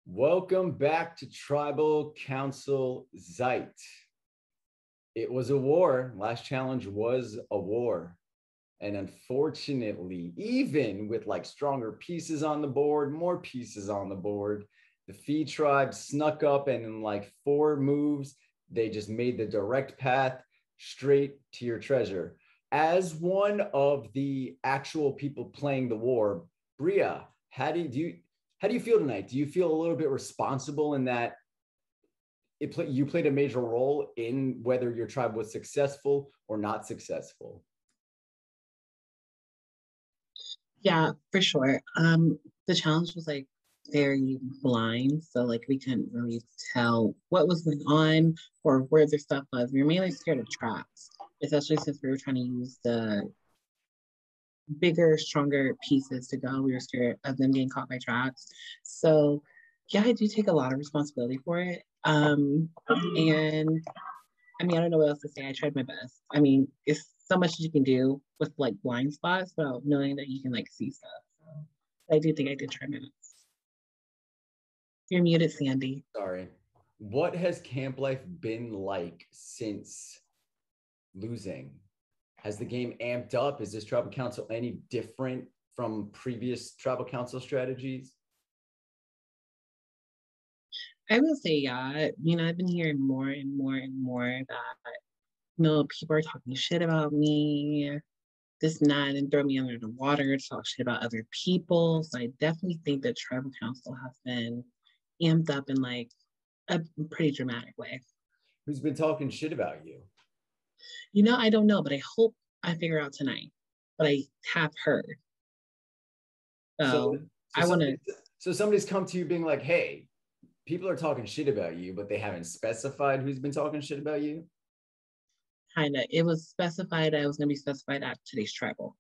Welcome back to Tribal Council Zeit. It was a war. Last challenge was a war. And unfortunately, even with like stronger pieces on the board, more pieces on the board, the Fee tribe snuck up and in like 4 moves, they just made the direct path straight to your treasure. As one of the actual people playing the war, Bria, how do you feel tonight? Do you feel a little bit responsible in that you played a major role in whether your tribe was successful or not successful? Yeah, for sure. The challenge was like very blind, so like we couldn't really tell what was going on or where the stuff was. We were mainly scared of traps, especially since we were trying to use the bigger, stronger pieces to go. We were scared of them being caught by traps. So yeah, I do take a lot of responsibility for it. And I mean, I don't know what else to say. I tried my best. I mean, it's so much you can do with like blind spots without knowing that you can like see stuff. So I do think I did try my best. You're muted, Sandy. Sorry. What has camp life been like since losing? Has the game amped up? Is this tribal council any different from previous tribal council strategies? I will say, yeah. I've been hearing more and more and more that people are talking shit about me, this and that, and throw me under the water to talk shit about other people. So I definitely think that tribal council has been amped up in like a pretty dramatic way. Who's been talking shit about you? I don't know, but I hope I figure out tonight. But I have heard. So I want to. So somebody's come to you being like, hey, people are talking shit about you, but they haven't specified who's been talking shit about you? Kind of. It was specified. I was going to be specified at today's tribal.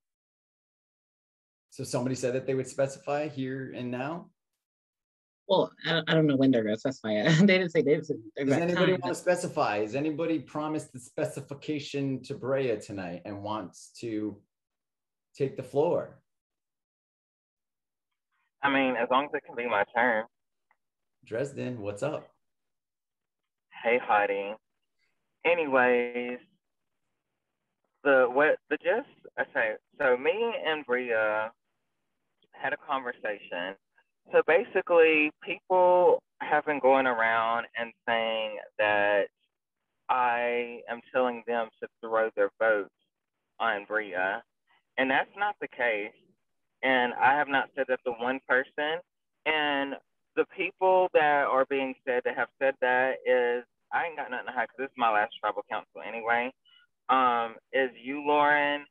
So somebody said that they would specify here and now? Well, I don't know when they're going to specify it. They didn't say Does anybody want to specify? Has anybody promised the specification to Brea tonight and wants to take the floor? I mean, as long as it can be my turn. Dresden, what's up? Hey, Heidi. Anyways, the gist, okay, so me and Bria had a conversation. So basically, people have been going around and saying that I am telling them to throw their votes on Bria, and that's not the case. And I have not said that to one person. And the people that are being said that have said that is, I ain't got nothing to hide because this is my last tribal council anyway, is you, Lauren,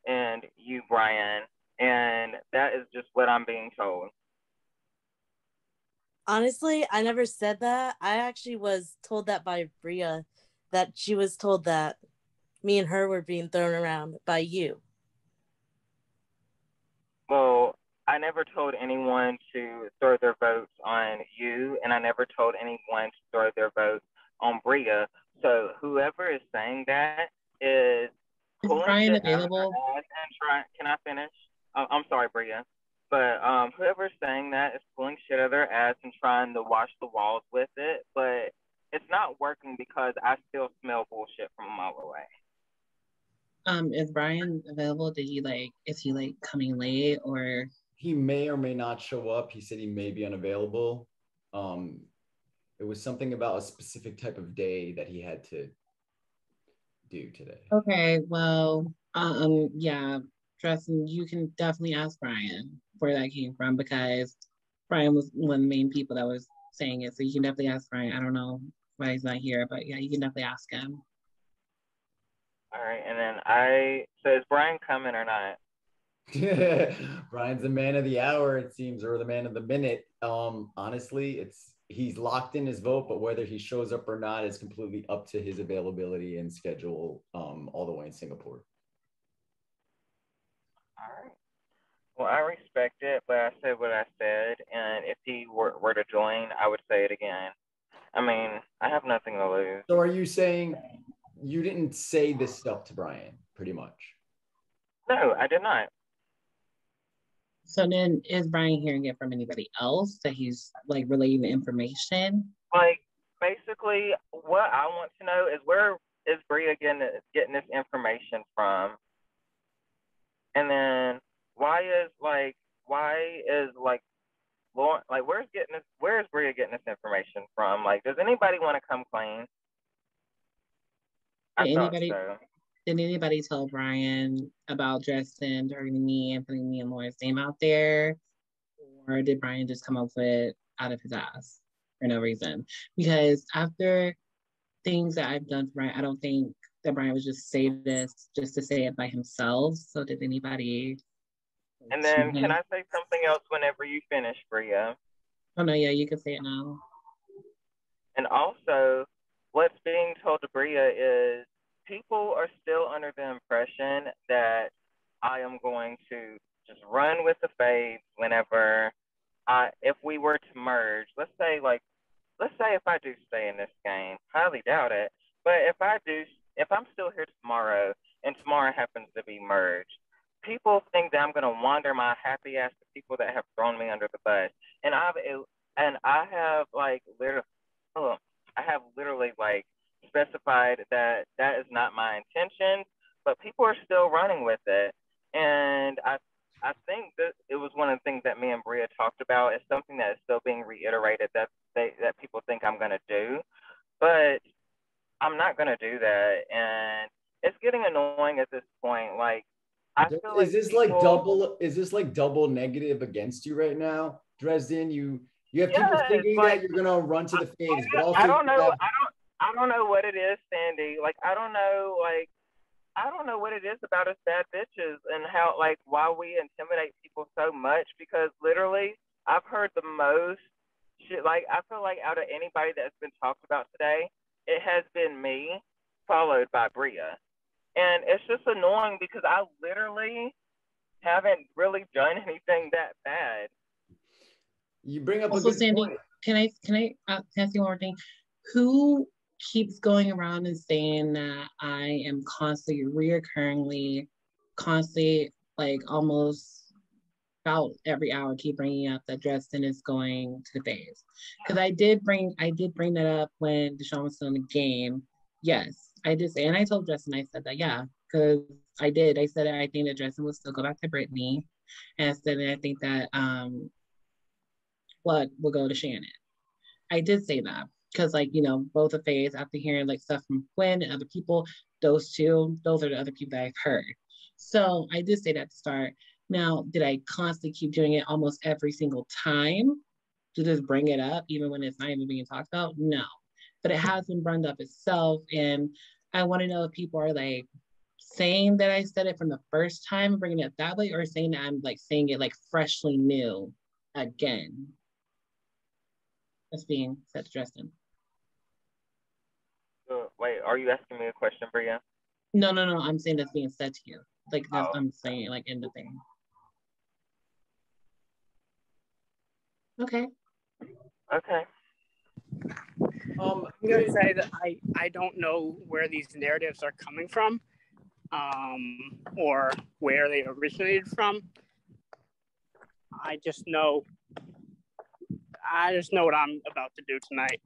and you, Brian. And that is just what I'm being told. Honestly, I never said that. I actually was told that by Bria, that she was told that me and her were being thrown around by you. Well, I never told anyone to throw their votes on you, and I never told anyone to throw their votes on Bria. So whoever is saying that is pulling shit available? Out of their ass and can I finish? I'm sorry, Bria. But whoever's saying that is pulling shit out of their ass and trying to wash the walls with it. But it's not working because I still smell bullshit from a mile away. Is Brian available? Is he coming late or? He may or may not show up. He said he may be unavailable. It was something about a specific type of day that he had to do today. Okay, well, yeah, Justin, you can definitely ask Brian where that came from because Brian was one of the main people that was saying it. So you can definitely ask Brian. I don't know why he's not here, but yeah, you can definitely ask him. All right, and then so is Brian coming or not? Brian's the man of the hour, it seems, or the man of the minute. Honestly, he's locked in his vote, but whether he shows up or not is completely up to his availability and schedule, all the way in Singapore. All right. Well, I respect it, but I said what I said, and if he were to join, I would say it again. I mean, I have nothing to lose. So are you saying you didn't say this stuff to Brian, pretty much? No, I did not. So then is Brian hearing it from anybody else that he's like relaying the information? Like, basically, what I want to know is where is Bria getting this information from? And then why is like Lauren, like where's Bria getting this information from? Like, does anybody want to come clean? I Did thought anybody so. did anybody tell Brian about Justin targeting me and putting me and Lauren's name out there? Or did Brian just come up with it out of his ass for no reason? Because after things that I've done for Brian, I don't think that Brian would just say this just to say it by himself. So did anybody And to then can him? I say something else whenever you finish, Bria? Oh no, yeah, you can say it now. And also, what's being told to Bria is people are still under the impression that I am going to just run with the fades whenever if we were to merge, let's say if I do stay in this game, highly doubt it, but if I'm still here tomorrow and tomorrow happens to be merged, people think that I'm gonna wander my happy ass to people that have thrown me under the bus, and I have like literally, oh, I have literally like specified that that is not my intention, but people are still running with it, and I think that it was one of the things that me and Bria talked about. It's something that is still being reiterated that people think I'm gonna do, but I'm not gonna do that, and it's getting annoying at this point. Like I feel like people, Is this like double negative against you right now, Dresden? You have people yeah, it's thinking like that you're gonna run to the faves, but I also you don't know, have I don't know what it is, Sandy. Like I don't know what it is about us bad bitches and how like why we intimidate people so much because literally I've heard the most shit. Like I feel like out of anybody that's been talked about today, it has been me followed by Bria, and it's just annoying because I literally haven't really done anything that bad. you bring up a Also, good Sandy, point. can I ask you one more thing? Who keeps going around and saying that I am constantly, constantly, like almost about every hour, keep bringing up that Dresden is going to the phase? Because I did bring that up when Deshaun was still in the game. Yes, I did say, and I told Dresden, I said that, yeah, because I did. I said I think that Dresden will still go back to Brittany, and I said that I think that Flood will go to Shannon. I did say that because, like, you know, both of Faye's after hearing like stuff from Quinn and other people, those are the other people that I've heard. So I did say that to start. Now, did I constantly keep doing it almost every single time to just bring it up, even when it's not even being talked about? No, but it has been brought up itself, and I want to know if people are like saying that I said it from the first time, bringing it that way, or saying that I'm like saying it like freshly new again. That's being said to Dresden. Wait, are you asking me a question, Bria? No, no, no. I'm saying that's being said to you. Like that's Oh, I'm saying like in the thing. Okay. okay. I'm gonna say that I don't know where these narratives are coming from, or where they originated from. I just know what I'm about to do tonight.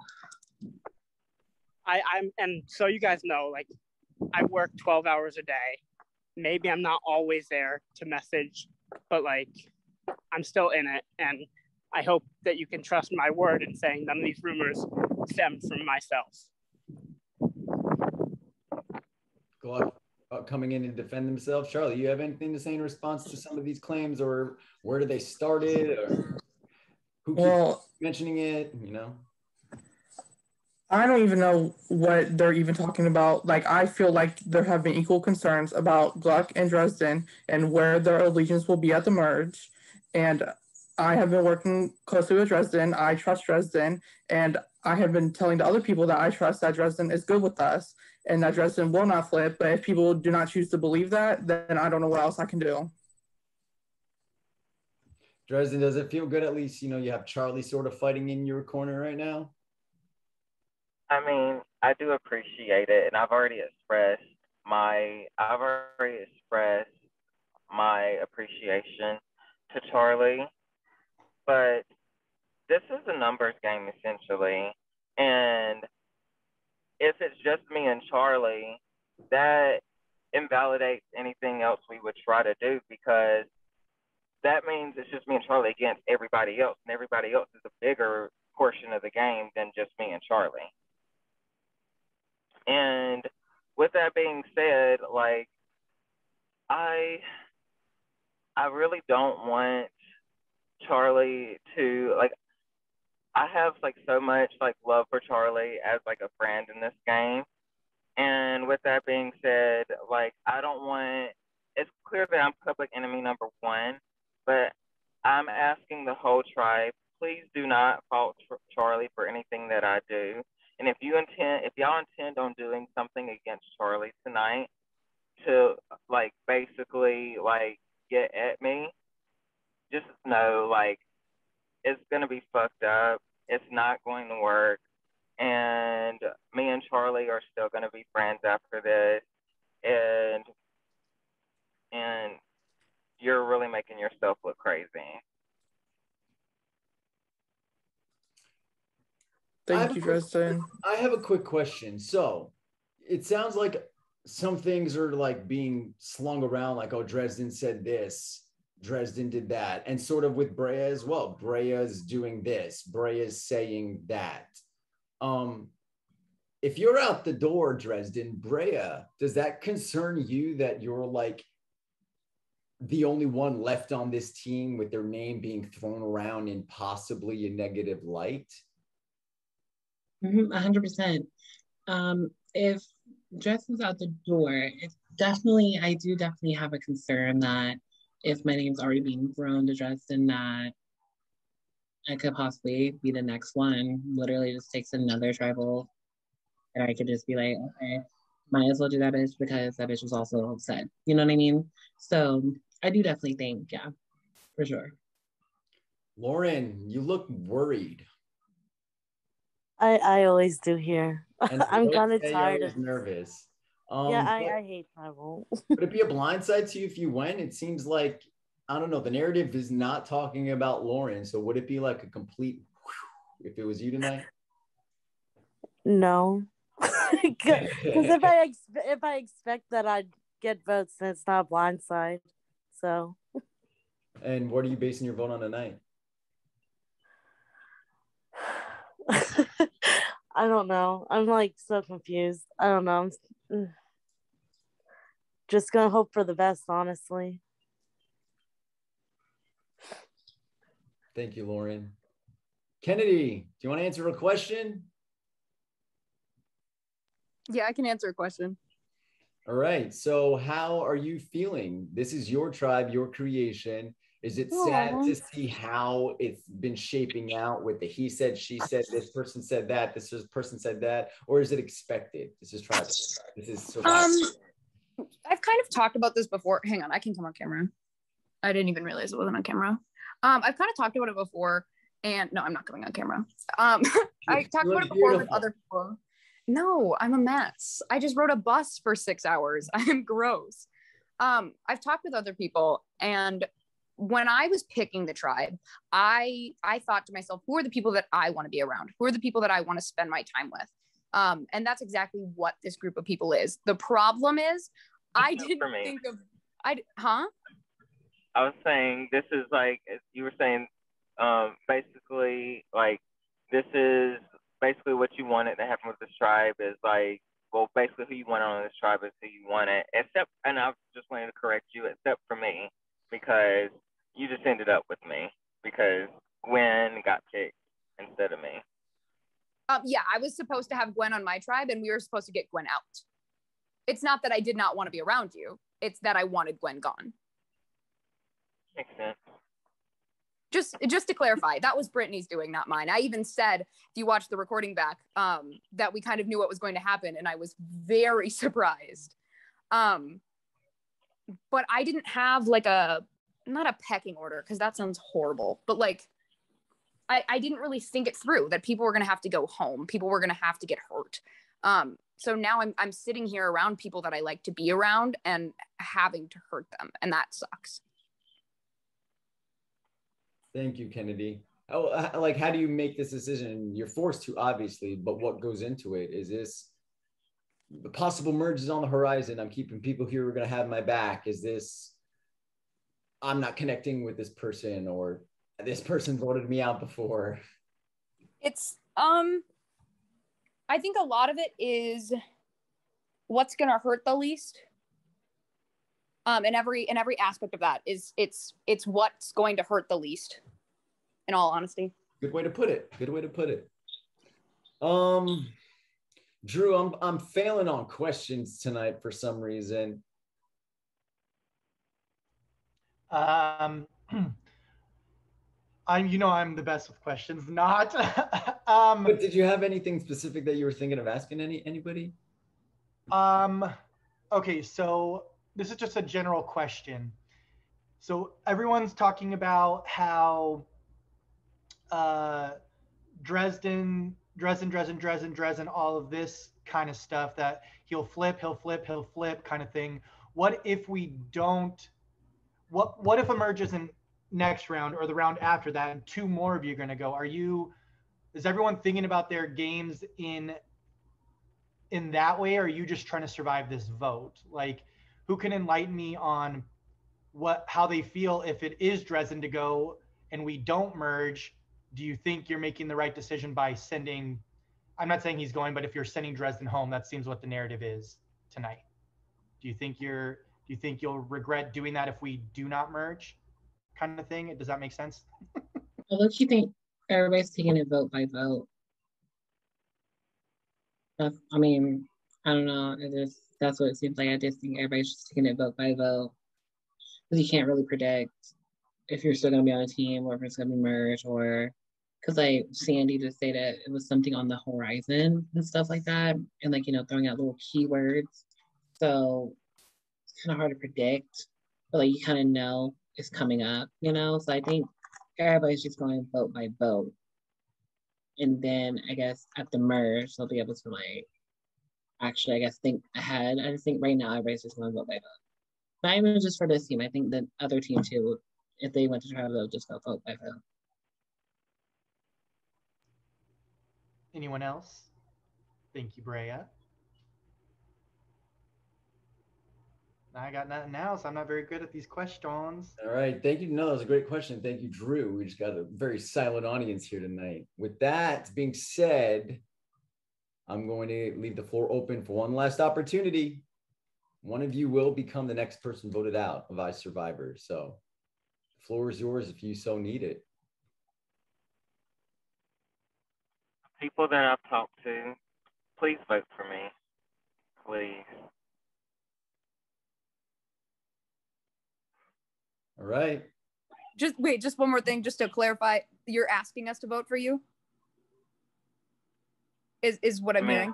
And so you guys know, like, I work 12 hours a day. Maybe I'm not always there to message, but like I'm still in it, and I hope that you can trust my word in saying none of these rumors stemmed from myself. Gluck coming in to defend themselves. Charlie, you have anything to say in response to some of these claims, or where did they started, or who keeps mentioning it? You know, I don't even know what they're even talking about. Like, I feel like there have been equal concerns about Gluck and Dresden and where their allegiance will be at the merge. And I have been working closely with Dresden. I trust Dresden. And I have been telling the other people that I trust that Dresden is good with us and that Dresden will not flip. But if people do not choose to believe that, then I don't know what else I can do. Dresden, does it feel good? At least, you know, you have Charlie sort of fighting in your corner right now. I mean, I do appreciate it, and I've already expressed my appreciation to Charlie, but this is a numbers game essentially. And if it's just me and Charlie, that invalidates anything else we would try to do, because that means it's just me and Charlie against everybody else, and everybody else is a bigger portion of the game than just me and Charlie. And with that being said, like, I really don't want Charlie to, like, I have like so much like love for Charlie as like a friend in this game. And with that being said, like, I don't want, it's clear that I'm public enemy number one, but I'm asking the whole tribe, please do not fault Charlie for anything that I do. And if y'all intend on doing something against Charlie tonight to like basically like get at me, just know like it's gonna be fucked up. It's not going to work. And me and Charlie are still going to be friends after this. And you're really making yourself look crazy. Thank you, Dresden. I have a quick question. So it sounds like some things are like being slung around, like, oh, Dresden said this, Dresden did that. And sort of with Brea as well. Brea's doing this, Brea's saying that. If you're out the door, Dresden, Brea, does that concern you that you're like the only one left on this team with their name being thrown around in possibly a negative light? 100%. If Dresden's out the door, I do definitely have a concern that if my name's already being thrown to Dresden, that I could possibly be the next one. Literally just takes another tribal, and I could just be like, okay, might as well do that bitch because that bitch was also upset. You know what I mean? So I do definitely think, yeah, for sure. Lauren, you look worried. I always do here. I'm kind of tired of nervous. Yeah, I hate travel. Would it be a blindside to you if you went? It seems like, I don't know, the narrative is not talking about Lauren. So would it be like a complete if it was you tonight? No. Because if I expect that I'd get votes, then it's not a blindside. So. And what are you basing your vote on tonight? I don't know. I'm like so confused. I don't know. I'm just gonna hope for the best, honestly. Thank you, Lauren. Kennedy, do you want to answer a question? Yeah, I can answer a question. All right. So how are you feeling? This is your tribe, your creation. Is it sad to see how it's been shaping out with the he said, she said, this person said that, this person said that, or is it expected? This is tribal. This is survival. I've kind of talked about this before. Hang on, I can come on camera. I didn't even realize it wasn't on camera. I've kind of talked about it before, and no, I'm not coming on camera. I talked about it before with other people. No, I'm a mess. I just rode a bus for 6 hours. I'm gross. I've talked with other people, and when I was picking the tribe, I thought to myself, who are the people that I want to be around? Who are the people that I want to spend my time with? And that's exactly what this group of people is. The problem is, I didn't think of, I was saying, this is like, you were saying, basically, like, this is basically what you wanted to happen with this tribe is like, well, basically who you want on this tribe is who you want it, except, and I just wanted to correct you, except for me, because you just ended up with me because Gwen got picked instead of me. Yeah, I was supposed to have Gwen on my tribe, and we were supposed to get Gwen out. It's not that I did not want to be around you. It's that I wanted Gwen gone. Makes sense. Just to clarify, that was Brittany's doing, not mine. I even said, if you watch the recording back, that we kind of knew what was going to happen, and I was very surprised. But I didn't have like not a pecking order, because that sounds horrible, but like, I didn't really think it through that people were going to have to go home. People were going to have to get hurt. So now I'm sitting here around people that I like to be around and having to hurt them. And that sucks. Thank you, Kennedy. Like, how do you make this decision? You're forced to, obviously, but what goes into it? Is this the possible merge is on the horizon? I'm keeping people here who are going to have my back. Is this I'm not connecting with this person, or this person voted me out before? It's I think a lot of it is what's gonna hurt the least. In every aspect of that is it's what's going to hurt the least, in all honesty. Good way to put it. Good way to put it. Drew, I'm failing on questions tonight for some reason. I'm I'm the best with questions. Not. But did you have anything specific that you were thinking of asking anybody? Okay, so this is just a general question. So everyone's talking about how Dresden, all of this kind of stuff, that he'll flip kind of thing. What if we don't? What if Emerge isn't next round or the round after that, and two more of you are going to go? Is everyone thinking about their games in that way, or are you just trying to survive this vote? Like, who can enlighten me on how they feel if it is Dresden to go and we don't merge? Do you think you're making the right decision by sending? I'm not saying he's going, but if you're sending Dresden home, that seems what the narrative is tonight. Do you think you'll regret doing that if we do not merge, kind of thing? Does that make sense? I look, you think everybody's taking it vote by vote. I mean, I don't know. That's what it seems like. I just think everybody's just taking it vote by vote, because you can't really predict if you're still gonna be on a team or if it's gonna be merged, or because like Sandy just said that it was something on the horizon and stuff like that, and like throwing out little keywords. So it's kind of hard to predict, but like you kind of know it's coming up. So I think everybody's just going vote by vote. And then I guess at the merge, they'll be able to actually, I guess, think ahead. I just think right now everybody's just going to vote by vote. Not even just for this team. I think the other team too, if they went to try to vote, just vote by vote. Anyone else? Thank you, Brea. I got nothing else. I'm not very good at these questions. All right. Thank you. No, that was a great question. Thank you, Drew. We just got a very silent audience here tonight. With that being said, I'm going to leave the floor open for one last opportunity. One of you will become the next person voted out of iSurvivor. So the floor is yours if you so need it. People that I've talked to, please vote for me. Please. All right. Just one more thing, just to clarify. You're asking us to vote for you? Is what I'm hearing?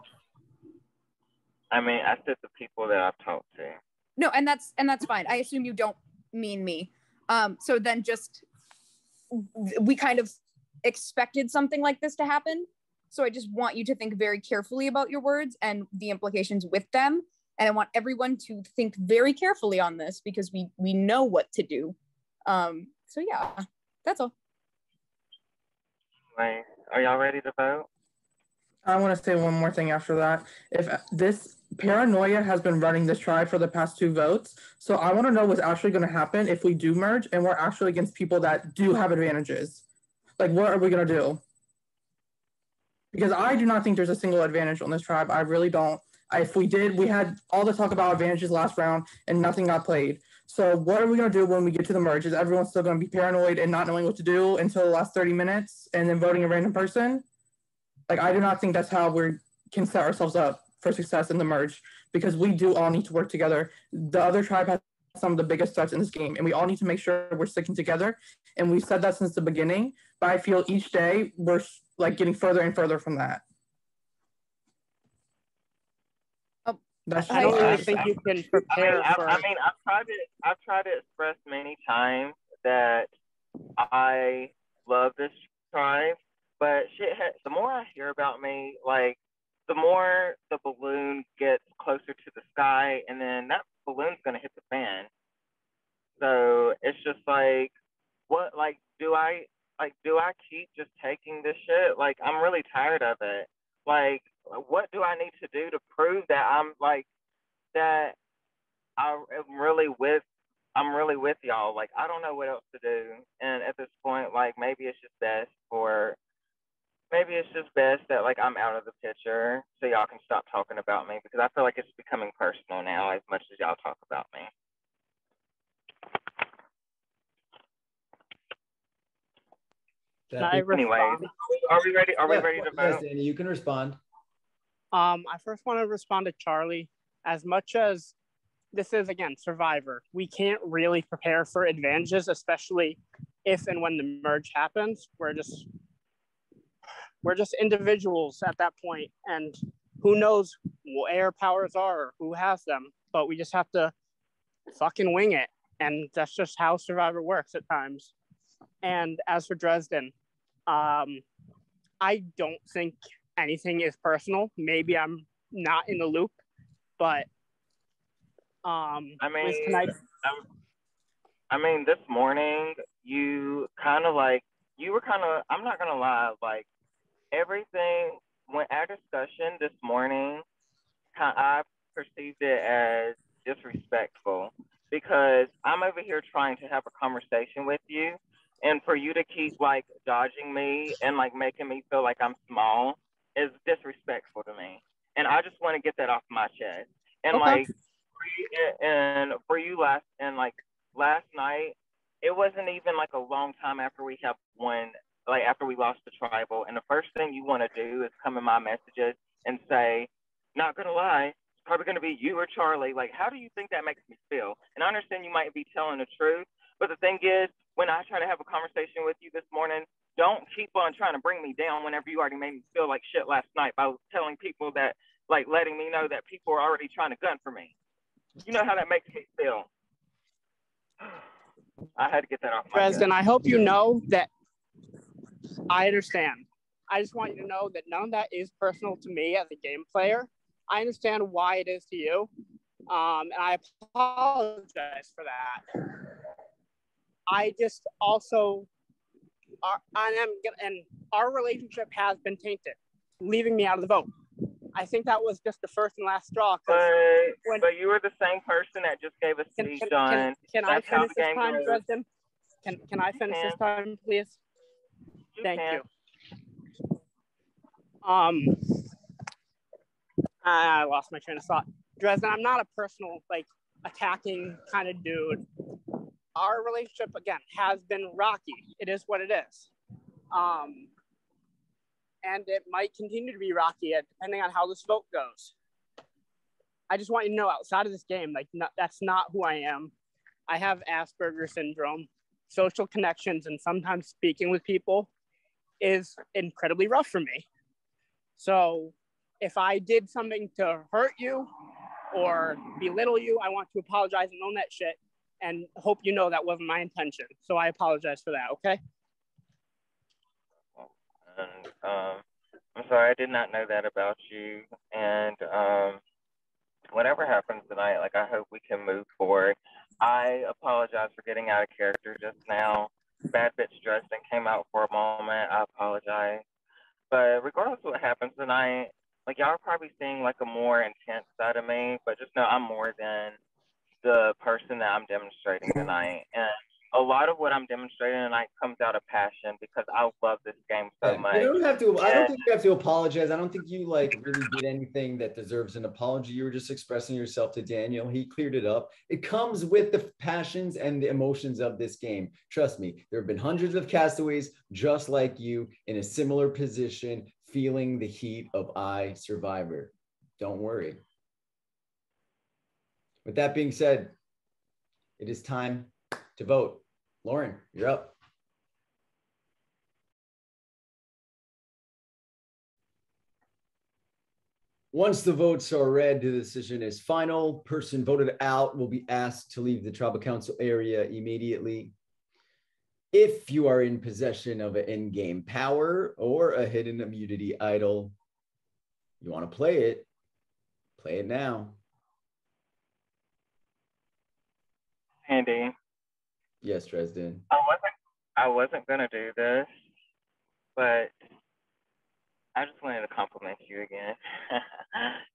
I mean, I said the people that I've talked to. No, and that's fine. I assume you don't mean me. So then we kind of expected something like this to happen. So I just want you to think very carefully about your words and the implications with them. And I want everyone to think very carefully on this, because we know what to do. So yeah, that's all. Anyway, are y'all ready to vote? I want to say one more thing after that. If this paranoia has been running this tribe for the past 2 votes, so I want to know what's actually going to happen if we do merge and we're actually against people that do have advantages. Like, what are we going to do? Because I do not think there's a single advantage on this tribe. I really don't. If we did, we had all the talk about advantages last round and nothing got played. So what are we going to do when we get to the merge? Is everyone still going to be paranoid and not knowing what to do until the last 30 minutes and then voting a random person? Like, I do not think that's how we can set ourselves up for success in the merge, because we do all need to work together. The other tribe has some of the biggest threats in this game, and we all need to make sure we're sticking together. And we've said that since the beginning, but I feel each day we're like getting further and further from that. I don't really think you can prepare for. I mean, I've tried to express many times that I love this tribe, but the more I hear about me, like, the more the balloon gets closer to the sky, and then that balloon's gonna hit the fan. So it's just like, what, like, do I keep just taking this shit? Like, I'm really tired of it. Like, what do I need to do to prove that that I'm really with y'all? Like, I don't know what else to do. And at this point, like, maybe it's just best that, like, I'm out of the picture so y'all can stop talking about me, because I feel like it's becoming personal now as much as y'all talk about me. Anyway, are we ready? Are we ready to vote? Yes, Danny, you can respond. I first want to respond to Charlie. As much as this is, again, Survivor, we can't really prepare for advantages, especially if and when the merge happens. We're just individuals at that point, and who knows what our powers are or who has them, but we just have to fucking wing it, and that's just how Survivor works at times. And as for Dresden, I don't think anything is personal. Maybe I'm not in the loop, but I mean, this morning you were kind of, I'm not gonna lie, like, everything when our discussion this morning, I perceived it as disrespectful, because I'm over here trying to have a conversation with you, and for you to keep, like, dodging me and, like, making me feel like I'm small is disrespectful to me. And I just want to get that off my chest. And okay. for you last night, it wasn't even like a long time after we have won, like after we lost the tribal, and the first thing you want to do is come in my messages and say, not gonna lie, it's probably gonna be you or Charlie. Like, how do you think that makes me feel? And I understand you might be telling the truth, but the thing is, when I try to have a conversation with you this morning, don't keep on trying to bring me down whenever you already made me feel like shit last night by telling people that, like, letting me know that people are already trying to gun for me. You know how that makes me feel. I had to get that off my chest. Dresden, I hope you know that I understand. I just want you to know that none of that is personal to me as a game player. I understand why it is to you, and I apologize for that. I just also, and our relationship has been tainted, leaving me out of the vote. I think that was just the first and last straw. But you were the same person that just gave a speech on. Can I finish this time, Dresden? Can I finish this time, please? Thank you. I lost my train of thought. Dresden, I'm not a personal, like, attacking kind of dude. Our relationship, again, has been rocky. It is what it is. And it might continue to be rocky depending on how this vote goes. I just want you to know, outside of this game, like, that's not who I am. I have Asperger's syndrome. Social connections and sometimes speaking with people is incredibly rough for me. So if I did something to hurt you or belittle you, I want to apologize and own that shit, and hope you know that wasn't my intention. So I apologize for that, okay? And I'm sorry, I did not know that about you. And whatever happens tonight, like, I hope we can move forward. I apologize for getting out of character just now. Bad Bitch Dresden came out for a moment. I apologize. But regardless of what happens tonight, like, y'all are probably seeing, like, a more intense side of me, but just know I'm more than the person that I'm demonstrating tonight. And a lot of what I'm demonstrating tonight comes out of passion, because I love this game so much. You don't have to. I don't think you have to apologize. I don't think you, like, really did anything that deserves an apology. You were just expressing yourself to Daniel. He cleared it up. It comes with the passions and the emotions of this game. Trust me, there have been hundreds of castaways just like you in a similar position, feeling the heat of iSurvivor. Don't worry. With that being said, it is time to vote. Lauren, you're up. Once the votes are read, the decision is final. Person voted out will be asked to leave the tribal council area immediately. If you are in possession of an in-game power or a hidden immunity idol, you want to play it now. Andy. Yes, Dresden. I I wasn't gonna do this, but I just wanted to compliment you again.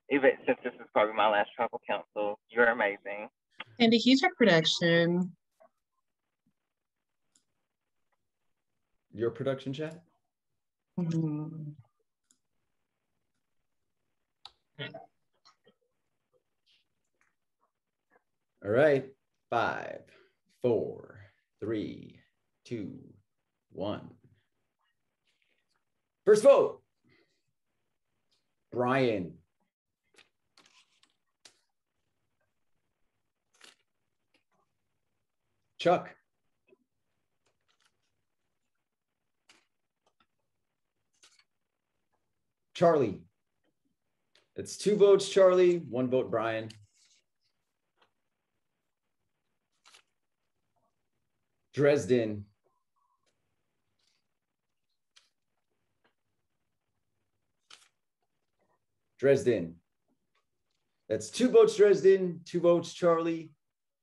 Even since this is probably my last tribal council, you're amazing. And he's our production. Your production chat? Mhm. All right. 5, 4, 3, 2, 1. First vote. Brian. Chuck. Charlie. That's 2 votes, Charlie. 1 vote, Brian. Dresden. Dresden. That's 2 votes, Dresden. 2 votes, Charlie.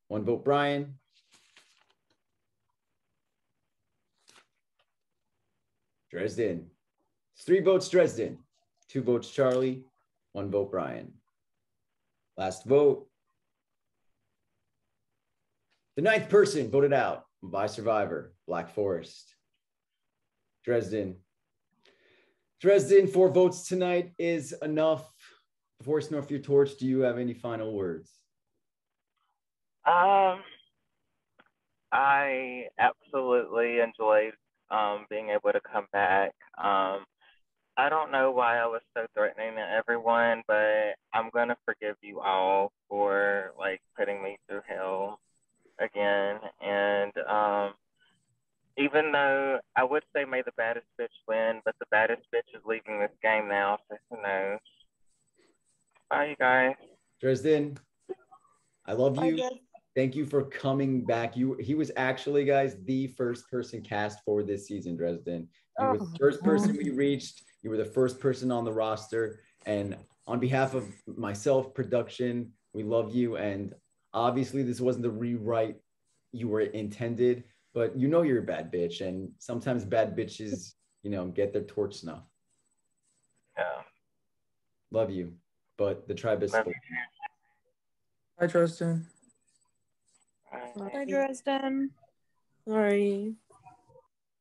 1 vote, Brian. Dresden. It's 3 votes, Dresden. 2 votes, Charlie. 1 vote, Brian. Last vote. The 9th person voted out by Survivor, Black Forest. Dresden. Dresden, 4 votes tonight is enough. Before I snuff off your torch, do you have any final words? I absolutely enjoyed being able to come back. I don't know why I was so threatening to everyone, but I'm gonna forgive you all for like putting me through hell again. And even though I would say may the baddest bitch win, but the baddest bitch is leaving this game now, so who knows? Bye, you guys. Dresden, I love you. Thank you for coming back. He was actually, guys, the first person cast for this season, Dresden. You were the first person we reached. You were the first person on the roster. And on behalf of myself, production, we love you. And obviously, this wasn't the rewrite you were intended, but you know you're a bad bitch. And sometimes bad bitches, get their torch snuffed. Yeah. Love you. But the tribe is full. Hi, Dresden. Hi, Dresden. Sorry.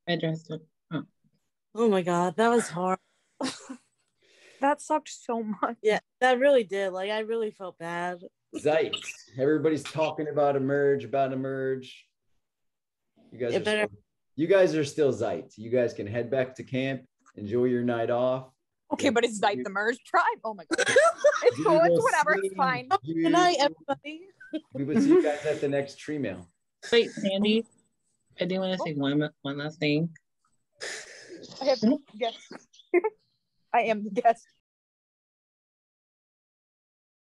Hi, Dresden. Oh my God, that was hard. That sucked so much. Yeah, that really did. Like, I really felt bad. Zeit. Everybody's talking about emerge. You guys are still Zeit. You guys can head back to camp, enjoy your night off. Okay, but it's Zeit the merge tribe? Oh my God. It's cool. It's whatever. It's fine. Good night, everybody. We will see you guys at the next tree mail. Wait, Sandy, I do want to say one last thing. I have guests. I am the guest.